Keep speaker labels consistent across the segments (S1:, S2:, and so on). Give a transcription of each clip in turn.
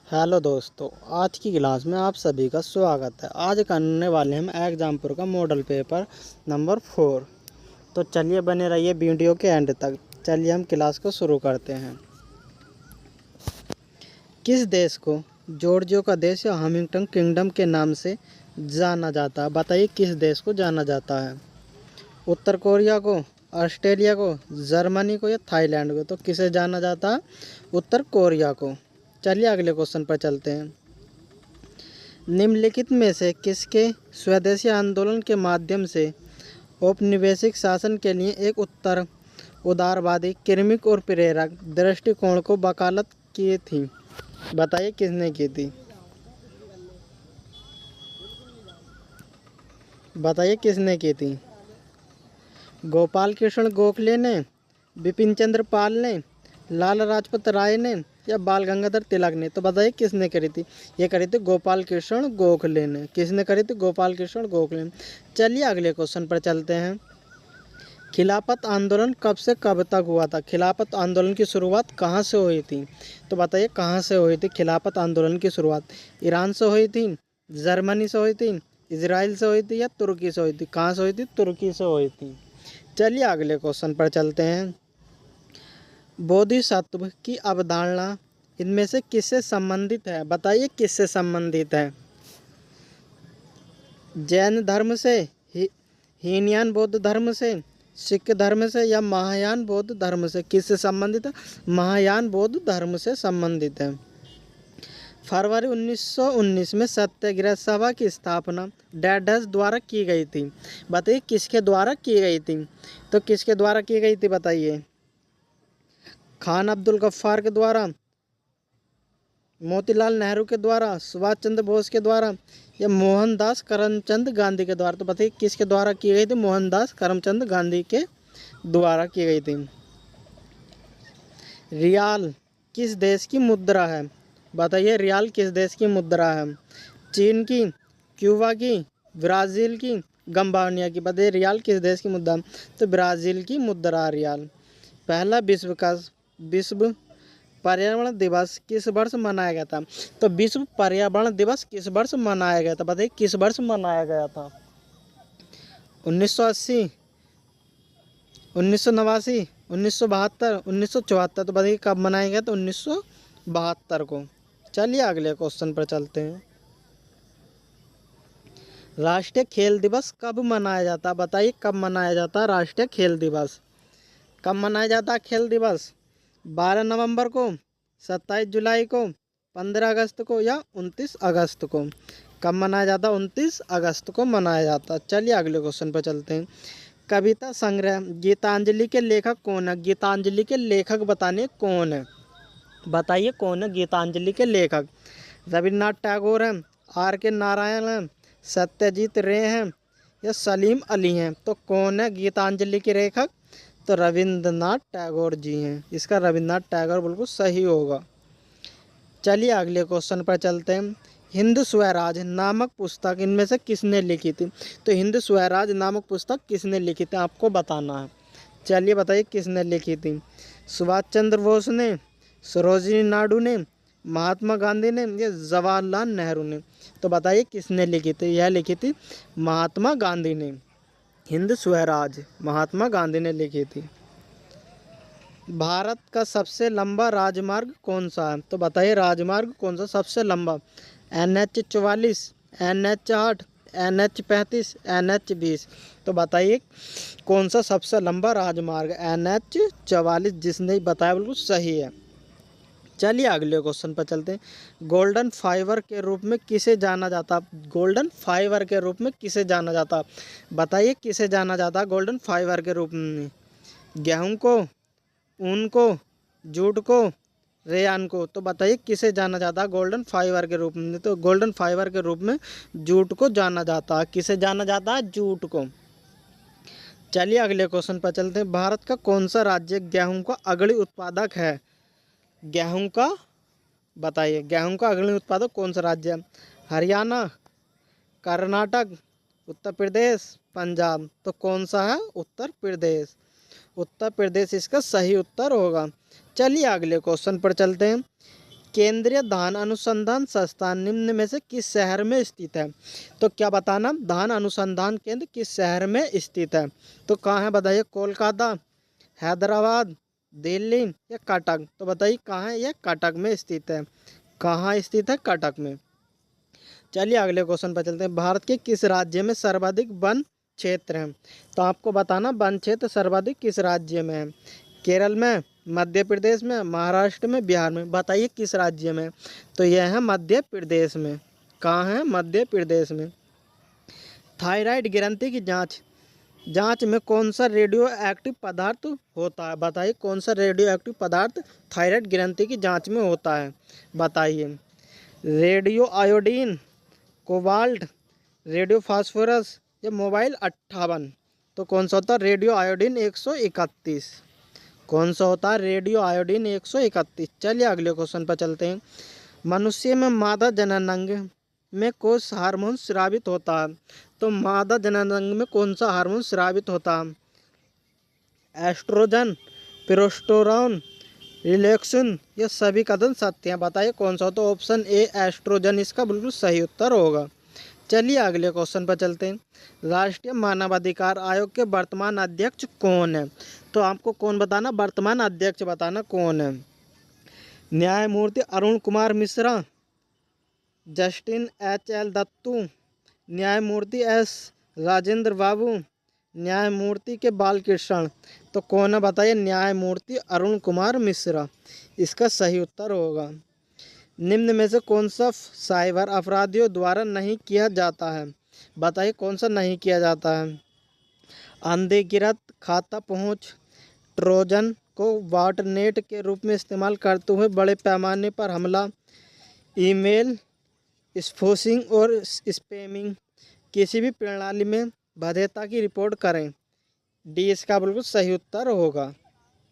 S1: Hello दोस्तों, आज की क्लास में आप सभी का स्वागत है। आज करने वाले हम एग्जामपुर का मॉडल पेपर नंबर 4। तो चलिए बने रहिए वीडियो के एंड तक। चलिए हम क्लास को शुरू करते हैं। किस देश को जॉर्जिया का देश या हैमिल्टन किंगडम के नाम से जाना जाता है? बताइए किस देश को जाना जाता है। उत्तर कोरिया को, ऑस्ट्रेलिया को, जर्मनी को या थाईलैंड को? तो किसे जाना जाता है? उत्तर कोरिया को। चलिए अगले क्वेश्चन पर चलते हैं। निम्नलिखित में से किसके स्वदेशी आंदोलन के माध्यम से औपनिवेशिक शासन के लिए एक उत्तर उदारवादी, कार्मिक और प्रेरक दृष्टिकोण को वकालत की थी? बताइए किसने की थी? बताइए किसने की थी? गोपाल कृष्ण गोखले ने, बिपिन चंद्र पाल ने, लाला लाजपत राय ने या बाल गंगाधर तिलक ने? तो बताइए किसने करी थी? ये करी थी गोपाल कृष्ण गोखले ने। किसने करी थी? गोपाल कृष्ण गोखले ने। चलिए अगले क्वेश्चन पर चलते हैं। खिलाफत आंदोलन कब से कब तक हुआ था? खिलाफत आंदोलन की शुरुआत कहाँ से हुई थी? तो बताइए कहाँ से हुई थी खिलाफत आंदोलन की शुरुआत? ईरान से हुई थी, जर्मनी से हुई थी, इजराइल से हुई थी या तुर्की से हुई थी? कहाँ से हुई थी? तुर्की से हुई थी। चलिए अगले क्वेश्चन पर चलते हैं। बोधिसत्व की अवधारणा इनमें से किससे संबंधित है? बताइए किससे संबंधित है? जैन धर्म से, हीनयान बौद्ध धर्म से, सिख धर्म से या महायान बौद्ध धर्म से? किससे संबंधित है? महायान बौद्ध धर्म से संबंधित है। फरवरी 1919 में सत्याग्रह सभा की स्थापना डैडस द्वारा की गई थी। बताइए किसके द्वारा की गई थी? तो किसके द्वारा की गई थी बताइए? खान अब्दुल गफ्फार के द्वारा, मोतीलाल नेहरू के द्वारा, सुभाष चंद्र बोस के द्वारा या मोहनदास करमचंद गांधी के द्वारा? तो बताइए किसके द्वारा की गई थी? मोहनदास करमचंद गांधी के द्वारा की गई थी। रियाल किस देश की मुद्रा है? बताइए रियाल किस देश की मुद्रा है? चीन की, क्यूबा की, ब्राज़ील की, गंबानिया की? बताइए रियाल किस देश की मुद्रा? तो ब्राज़ील की मुद्रा रियाल। पहला विश्व पर्यावरण दिवस किस वर्ष मनाया गया था? तो विश्व पर्यावरण दिवस किस वर्ष मनाया गया था? बताइए किस वर्ष मनाया गया था? 1980, 1989, 1972, 1974? तो बताइए कब मनाया गया था? 1972 को। चलिए अगले क्वेश्चन पर चलते हैं। राष्ट्रीय खेल दिवस कब मनाया जाता है? बताइए कब मनाया जाता है राष्ट्रीय खेल दिवस? कब मनाया जाता है खेल दिवस? 12 नवंबर को, 27 जुलाई को, 15 अगस्त को या 29 अगस्त को? कब मनाया जाता? 29 अगस्त को मनाया जाता। चलिए अगले क्वेश्चन पर चलते हैं। कविता संग्रह गीतांजलि के लेखक कौन है? गीतांजलि के लेखक बताने कौन है? बताइए कौन है गीतांजलि के लेखक? रविन्द्रनाथ टैगोर हैं, आर के नारायण हैं, सत्यजीत रे हैं या सलीम अली हैं? तो कौन है गीतांजलि के लेखक? तो रविंद्रनाथ टैगोर जी हैं। इसका रविंद्रनाथ टैगोर बिल्कुल सही होगा। चलिए अगले क्वेश्चन पर चलते हैं। हिंद स्वराज नामक पुस्तक इनमें से किसने लिखी थी? तो हिंद स्वराज नामक पुस्तक किसने लिखी थी आपको बताना है। चलिए बताइए किसने लिखी थी? सुभाष चंद्र बोस ने, सरोजिनी नायडू ने, महात्मा गांधी ने या जवाहरलाल नेहरू ने? तो बताइए किसने लिखी थी? यह लिखी थी महात्मा गांधी ने। हिंद स्वराज महात्मा गांधी ने लिखी थी। भारत का सबसे लंबा राजमार्ग कौन सा है? तो बताइए राजमार्ग कौन सा सबसे लंबा? NH 44, NH 8, NH 35, NH 20? तो बताइए कौन सा सबसे लंबा राजमार्ग? NH 44 जिसने बताया बिल्कुल सही है। चलिए अगले क्वेश्चन पर चलते हैं। गोल्डन फाइबर के रूप में किसे जाना जाता? गोल्डन फाइबर के रूप में किसे जाना जाता? बताइए किसे जाना जाता गोल्डन फाइबर के रूप में? गेहूं को, ऊन को, जूट को, रेयान को? तो बताइए किसे जाना जाता है गोल्डन फाइबर के रूप में? तो गोल्डन फाइबर के रूप में जूट को जाना जाता है। किसे जाना जाता है? जूट को। चलिए अगले क्वेश्चन पर चलते हैं। भारत का कौन सा राज्य गेहूं का अग्रणी उत्पादक है? गेहूं का, बताइए गेहूं का अग्रणी उत्पादक कौन सा राज्य है? हरियाणा, कर्नाटक, उत्तर प्रदेश, पंजाब? तो कौन सा है? उत्तर प्रदेश। उत्तर प्रदेश इसका सही उत्तर होगा। चलिए अगले क्वेश्चन पर चलते हैं। केंद्रीय धान अनुसंधान संस्थान निम्न में से किस शहर में स्थित है? तो क्या बताना, धान अनुसंधान केंद्र किस शहर में स्थित है? तो कहाँ है बताइए, कोलकाता, हैदराबाद, दिल्ली या कटक? तो बताइए कहाँ है, यह कटक में स्थित है। कहाँ स्थित है? कटक में। चलिए अगले क्वेश्चन पर चलते हैं। भारत के किस राज्य में सर्वाधिक वन क्षेत्र हैं? तो आपको बताना वन क्षेत्र सर्वाधिक किस राज्य में है? केरल में, मध्य प्रदेश में, महाराष्ट्र में, बिहार में? बताइए किस राज्य में? तो यह है मध्य प्रदेश में। कहाँ है? मध्य प्रदेश में। थायराइड ग्रंथि की जांच में कौन सा रेडियो एक्टिव पदार्थ होता है? बताइए कौन सा रेडियो एक्टिव पदार्थ थायराइड ग्रंथि की जांच में होता है? बताइए। Radio iodine, cobalt, radio phosphorus या मोबाइल 58? तो कौन सा होता है? Radio iodine 131। कौन सा होता है? Radio iodine 131। चलिए अगले क्वेश्चन पर चलते हैं। मनुष्य में मादा जननांग में कौन सा हार्मोन स्रावित होता है? तो मादा जननांग में कौन सा हार्मोन स्रावित होता है? एस्ट्रोजन, प्रोस्टेरोन, रिलैक्सिन या सभी कथन सत्य हैं? बताइए कौन सा होता है? ऑप्शन ए एस्ट्रोजन इसका बिल्कुल सही उत्तर होगा। चलिए अगले क्वेश्चन पर चलते हैं। राष्ट्रीय मानवाधिकार आयोग के वर्तमान अध्यक्ष कौन है? तो आपको कौन बताना, वर्तमान अध्यक्ष बताना कौन है। न्यायमूर्ति अरुण कुमार मिश्रा, जस्टिन एच.एल. दत्तू, न्यायमूर्ति एस. राजेंद्र बाबू, न्यायमूर्ति के बालकृष्ण? तो कौन है बताइए? न्यायमूर्ति अरुण कुमार मिश्रा इसका सही उत्तर होगा। निम्न में से कौन सा साइबर अपराधियों द्वारा नहीं किया जाता है? बताइए कौन सा नहीं किया जाता है। अनधिकृत खाता पहुंच, ट्रोजन को बॉटनेट के रूप में इस्तेमाल करते हुए बड़े पैमाने पर हमला, ईमेल स्फोशिंग और स्पैमिंग, किसी भी प्रणाली में भेद्यता की रिपोर्ट करें। डी इसका बिल्कुल सही उत्तर होगा।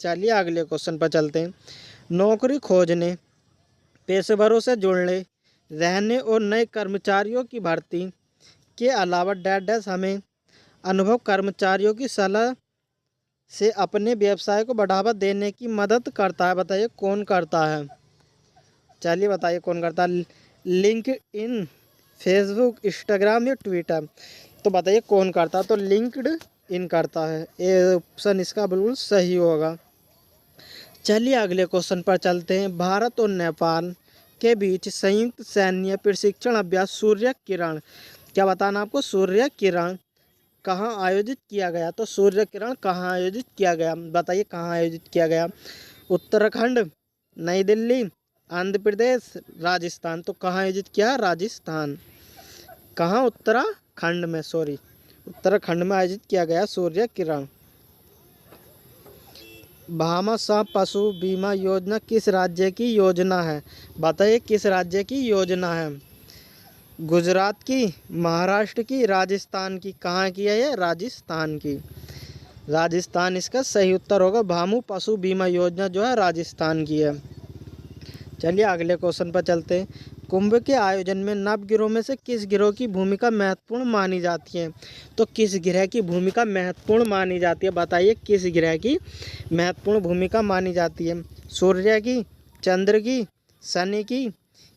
S1: चलिए अगले क्वेश्चन पर चलते हैं। नौकरी खोजने, पेशेवरों से जुड़ने, रहने और नए कर्मचारियों की भर्ती के अलावा डैश हमें अनुभव कर्मचारियों की सलाह से अपने व्यवसाय को बढ़ावा देने की मदद करता है। बताइए कौन करता है? चलिए बताइए कौन करता है। लिंक्डइन, फेसबुक, इंस्टाग्राम या ट्विटर? तो बताइए कौन करता है? तो लिंक्डइन करता है। ये ऑप्शन इसका बिल्कुल सही होगा। चलिए अगले क्वेश्चन पर चलते हैं। भारत और नेपाल के बीच संयुक्त सैन्य प्रशिक्षण अभ्यास सूर्य किरण, क्या बताना आपको? सूर्य किरण कहाँ आयोजित किया गया? तो सूर्य किरण कहाँ आयोजित किया गया? बताइए कहाँ आयोजित किया गया? उत्तराखंड, नई दिल्ली, आंध्र प्रदेश, राजस्थान? तो कहाँ आयोजित किया? राजस्थान। कहाँ? उत्तराखंड में, सॉरी, उत्तराखंड में आयोजित किया गया सूर्य किरण। भामाशाह पशु बीमा योजना किस राज्य की योजना है? बताइए किस राज्य की योजना है? गुजरात की, महाराष्ट्र की, राजस्थान की? कहाँ की है ये? राजस्थान की। राजस्थान इसका सही उत्तर होगा। भामू पशु बीमा योजना जो है राजस्थान की है। चलिए अगले क्वेश्चन पर चलते हैं। कुंभ के आयोजन में नवग्रहों में से किस ग्रह की भूमिका महत्वपूर्ण मानी जाती है? तो किस ग्रह की भूमिका महत्वपूर्ण मानी जाती है? बताइए किस ग्रह की महत्वपूर्ण भूमिका मानी जाती है? सूर्य की, चंद्र की, शनि की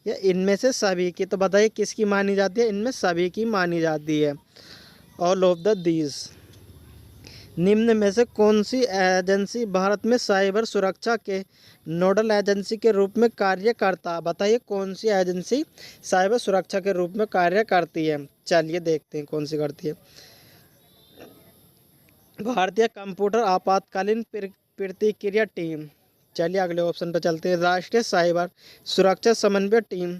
S1: या इनमें से सभी की? तो बताइए किसकी मानी जाती है? इनमें सभी की मानी जाती है। All of the these. निम्न में से कौन सी एजेंसी भारत में साइबर सुरक्षा के नोडल एजेंसी के रूप में कार्य करता है? बताइए कौन सी एजेंसी साइबर सुरक्षा के रूप में कार्य करती है? चलिए देखते हैं कौन सी करती है। भारतीय कंप्यूटर आपातकालीन प्रतिक्रिया टीम। चलिए अगले ऑप्शन पर चलते हैं। राष्ट्रीय साइबर सुरक्षा समन्वय टीम,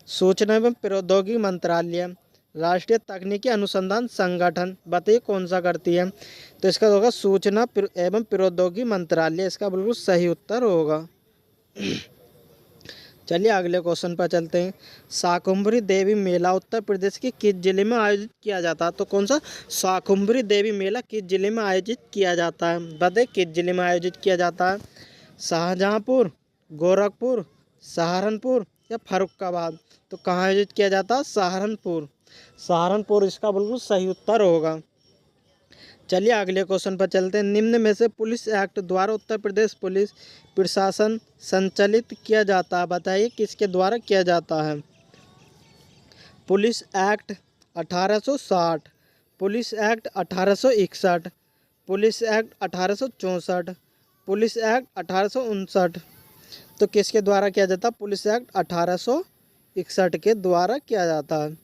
S1: सूचना एवं प्रौद्योगिकी मंत्रालय, राष्ट्रीय तकनीकी अनुसंधान संगठन? बताइए कौन सा करती है? तो इसका होगा सूचना एवं प्रौद्योगिकी मंत्रालय इसका बिल्कुल सही उत्तर होगा। चलिए अगले क्वेश्चन पर चलते हैं। शाकुंभरी देवी मेला उत्तर प्रदेश के किस जिले में आयोजित किया जाता है? तो कौन सा शाकुंभरी देवी मेला किस जिले में आयोजित किया जाता है? बताइए किस जिले में आयोजित किया जाता है? शाहजहाँपुर, गोरखपुर, सहारनपुर या फर्रुखाबाद? तो कहाँ आयोजित किया जाता है? सहारनपुर। सहारनपुर इसका बिल्कुल सही उत्तर होगा। चलिए अगले क्वेश्चन पर चलते हैं। निम्न में से पुलिस एक्ट द्वारा उत्तर प्रदेश पुलिस प्रशासन संचालित किया जाता है, बताइए किसके द्वारा किया जाता है। Police act 1860, police act 1861, police act 1864, police act 1859। तो किसके द्वारा किया जाता है? पुलिस एक्ट 1861 के द्वारा किया जाता है।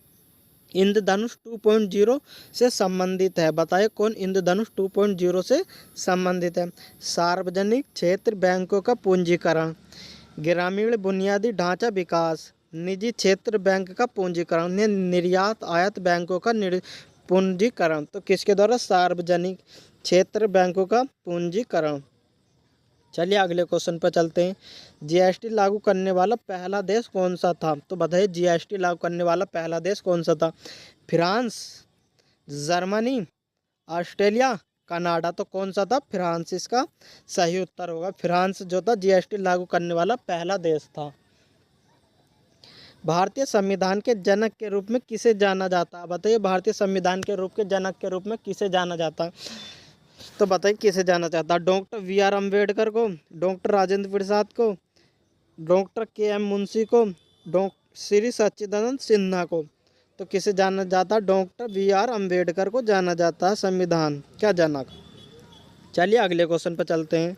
S1: इंद्रधनुष 2.0 से संबंधित है, बताइए कौन इंद्रधनुष 2.0 से संबंधित है। सार्वजनिक क्षेत्र बैंकों का पूंजीकरण, ग्रामीण बुनियादी ढांचा विकास, निजी क्षेत्र बैंक का पूंजीकरण, निर्यात आयात बैंकों का पूंजीकरण। तो किसके द्वारा? सार्वजनिक क्षेत्र बैंकों का पूंजीकरण। चलिए अगले क्वेश्चन पर चलते हैं। जीएसटी लागू करने वाला पहला देश कौन सा था? तो बताइए जीएसटी लागू करने वाला पहला देश कौन सा था। France, Germany, Australia, Canada. तो कौन सा था? फ्रांस इसका सही उत्तर होगा। फ्रांस जो था जीएसटी लागू करने वाला पहला देश था। भारतीय संविधान के जनक के रूप में किसे जाना जाता है? बताइए भारतीय संविधान के रूप के जनक के रूप में किसे जाना जाता है? तो बताइए किसे जाना चाहता है। Doctor B R. अम्बेडकर को, डॉक्टर राजेंद्र प्रसाद को, डॉक्टर के.एम. मुंशी को, डॉक्टर श्री सच्चिदानंद सिन्हा को। तो किसे जाना जाता है? Doctor B R. अम्बेडकर को जाना जाता है संविधान क्या जनक। चलिए अगले क्वेश्चन पर चलते हैं।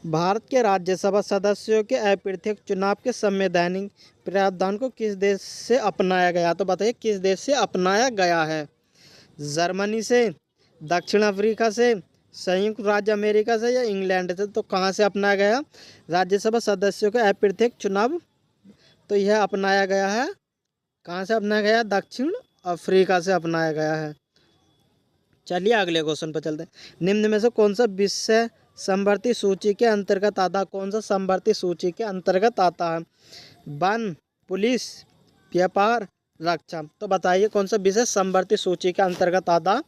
S1: भारत के राज्यसभा सदस्यों के अप्रत्यक्ष चुनाव के संवैधानिक प्रावधान को किस देश से अपनाया गया? तो बताइए किस देश से अपनाया गया है। जर्मनी से, दक्षिण अफ्रीका से, संयुक्त राज्य अमेरिका से या इंग्लैंड से। तो कहाँ से अपनाया गया? राज्यसभा सदस्यों का अप्रत्यक्ष चुनाव तो यह अपनाया गया है, कहाँ से अपनाया गया? दक्षिण अफ्रीका से अपनाया गया है। चलिए अगले क्वेश्चन पर चलते हैं। निम्न में से कौन सा विषय समवर्ती सूची के अंतर्गत आता है? कौन सा समवर्ती सूची के अंतर्गत आता है? वन, पुलिस, व्यापार, रक्षा। तो बताइए कौन सा विषय समवर्ती सूची के अंतर्गत आता है?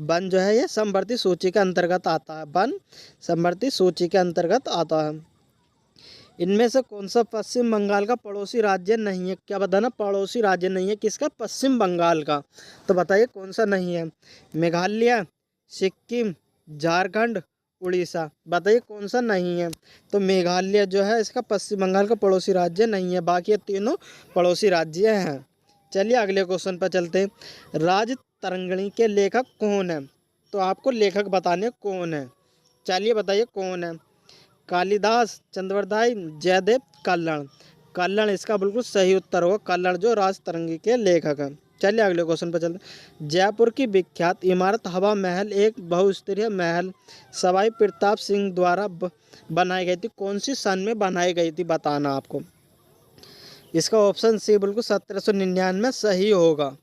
S1: वन जो है ये समवर्ती सूची के अंतर्गत आता है। वन समवर्ती सूची के अंतर्गत आता है। इनमें से कौन सा पश्चिम बंगाल का पड़ोसी राज्य नहीं है? क्या बताना? पड़ोसी राज्य नहीं है किसका? पश्चिम बंगाल का। तो बताइए कौन सा नहीं है। मेघालय, सिक्किम, झारखंड, उड़ीसा। बताइए कौन सा नहीं है। तो मेघालय जो है इसका पश्चिम बंगाल का पड़ोसी राज्य नहीं है, बाकी ये तीनों पड़ोसी राज्य हैं। चलिए अगले क्वेश्चन पर चलते हैं। राजतरंगिणी के लेखक कौन है? तो आपको लेखक बताने कौन है। चलिए बताइए कौन है। कालिदास, चंद्रवरदाई, जयदेव, कल्हण। कल्हण इसका बिल्कुल सही उत्तर होगा। कल्हण जो राजतरंगी के लेखक हैं। चलिए अगले क्वेश्चन पर चलते हैं। जयपुर की विख्यात इमारत हवा महल एक बहुस्तरीय महल सवाई प्रताप सिंह द्वारा बनाई गई थी। कौन सी सन में बनाई गई थी बताना आपको। इसका ऑप्शन सी बिल्कुल 1799 सही होगा।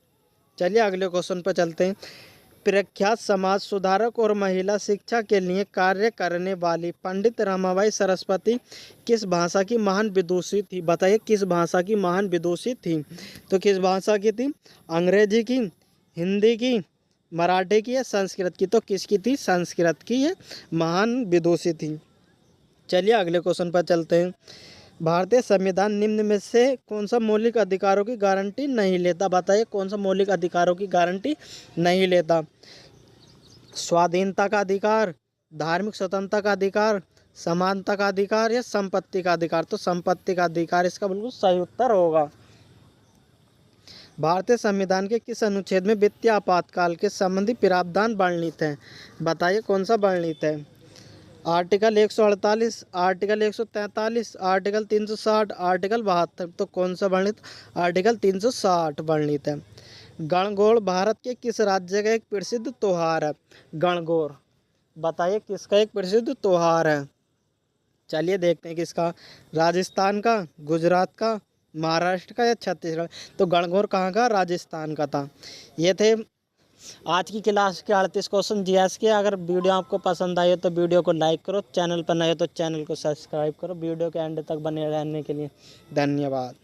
S1: चलिए अगले क्वेश्चन पर चलते हैं। प्रख्यात समाज सुधारक और महिला शिक्षा के लिए कार्य करने वाली पंडित रमाबाई सरस्वती किस भाषा की महान विदुषी थी? बताइए किस भाषा की महान विदुषी थी। तो किस भाषा की थी? अंग्रेजी की, हिंदी की, मराठी की या संस्कृत की? तो किसकी थी? संस्कृत की ये महान विदुषी थी। चलिए अगले क्वेश्चन पर चलते हैं। भारतीय संविधान निम्न में से कौन सा मौलिक अधिकारों की गारंटी नहीं लेता? बताइए कौन सा मौलिक अधिकारों की गारंटी नहीं लेता। स्वाधीनता का अधिकार, धार्मिक स्वतंत्रता का अधिकार, समानता का अधिकार या संपत्ति का अधिकार? तो संपत्ति का अधिकार इसका बिल्कुल सही उत्तर होगा। भारतीय संविधान के किस अनुच्छेद में वित्तीय आपातकाल के संबंधी प्रावधान वर्णित हैं? बताइए कौन सा वर्णित है। Article 148, article 143, article 360, article 72। तो कौन सा वर्णित? आर्टिकल 360 वर्णित है। गणगौर भारत के किस राज्य का एक प्रसिद्ध त्योहार है? गणगौर बताइए किसका एक प्रसिद्ध त्योहार है। चलिए देखते हैं किसका। राजस्थान का, गुजरात का, महाराष्ट्र का या छत्तीसगढ़? तो गणगौर कहाँ का? राजस्थान का था। ये थे आज की क्लास के 38 क्वेश्चन जीएस के। अगर वीडियो आपको पसंद आए तो वीडियो को लाइक करो, चैनल पर नए हो तो चैनल को सब्सक्राइब करो। वीडियो के एंड तक बने रहने के लिए धन्यवाद।